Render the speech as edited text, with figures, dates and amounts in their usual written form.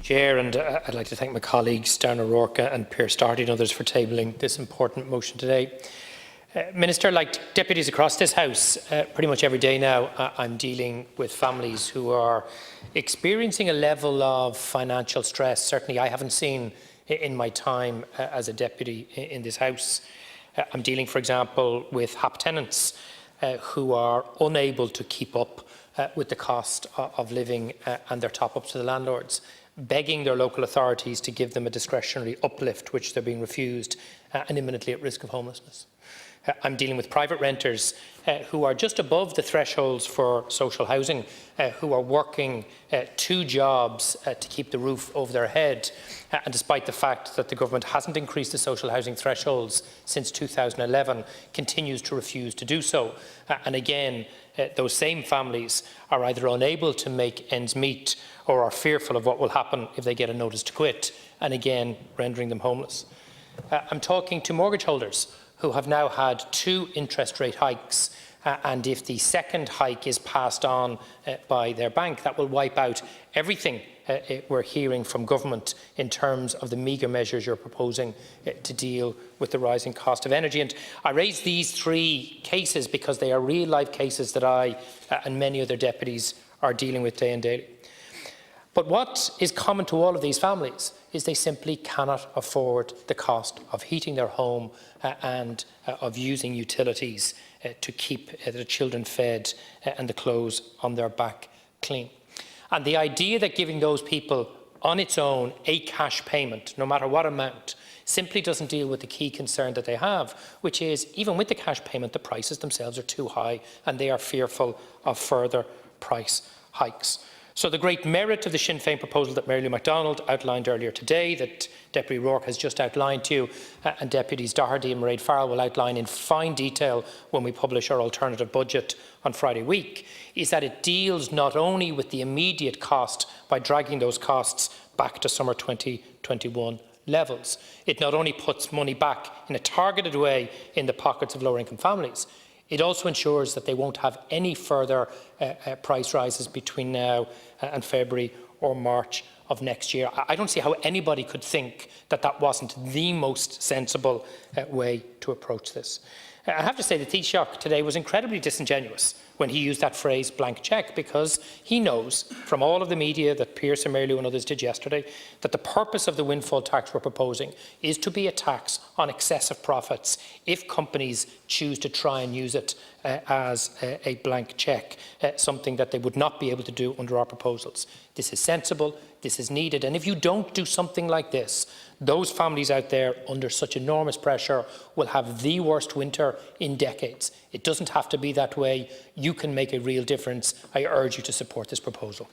Chair, and I'd like to thank my colleagues Darren O'Rourke and Pearse Doherty and others for tabling this important motion today. Minister, like deputies across this House, pretty much every day now, I'm dealing with families who are experiencing a level of financial stress certainly I haven't seen in my time as a deputy in this House. I'm dealing, for example, with HAP tenants who are unable to keep up with the cost of living and their top-ups to the landlords, begging their local authorities to give them a discretionary uplift, which they're being refused, and imminently at risk of homelessness. I'm dealing with private renters who are just above the thresholds for social housing, who are working 2 jobs to keep the roof over their head, and despite the fact that the government hasn't increased the social housing thresholds since 2011, continues to refuse to do so. And again, those same families are either unable to make ends meet or are fearful of what will happen if they get a notice to quit, and again rendering them homeless. I'm talking to mortgage holders who have now had 2 interest rate hikes, and if the second hike is passed on by their bank, that will wipe out everything we're hearing from government in terms of the meagre measures you're proposing to deal with the rising cost of energy. And I raise these 3 cases because they are real-life cases that I and many other deputies are dealing with day and daily. But what is common to all of these families is they simply cannot afford the cost of heating their home and of using utilities to keep their children fed and the clothes on their back clean. And the idea that giving those people on its own a cash payment, no matter what amount, simply doesn't deal with the key concern that they have, which is even with the cash payment, the prices themselves are too high and they are fearful of further price hikes. So the great merit of the Sinn Féin proposal that Mary Lou MacDonald outlined earlier today, that Deputy Rourke has just outlined to you, and Deputies Doherty and Mairead Farrell will outline in fine detail when we publish our alternative budget on Friday week, is that it deals not only with the immediate cost by dragging those costs back to summer 2021 levels. It not only puts money back in a targeted way in the pockets of lower-income families, it also ensures that they won't have any further price rises between now and February or March of next year. I don't see how anybody could think that that wasn't the most sensible way to approach this. I have to say that Taoiseach today was incredibly disingenuous when he used that phrase blank cheque, because he knows from all of the media that Pearse and Mary Lou and others did yesterday that the purpose of the windfall tax we're proposing is to be a tax on excessive profits if companies choose to try and use it as a blank cheque, something that they would not be able to do under our proposals. This is sensible, this is needed, and if you don't do something like this, those families out there under such enormous pressure will have the worst winter in decades. It doesn't have to be that way. You can make a real difference. I urge you to support this proposal.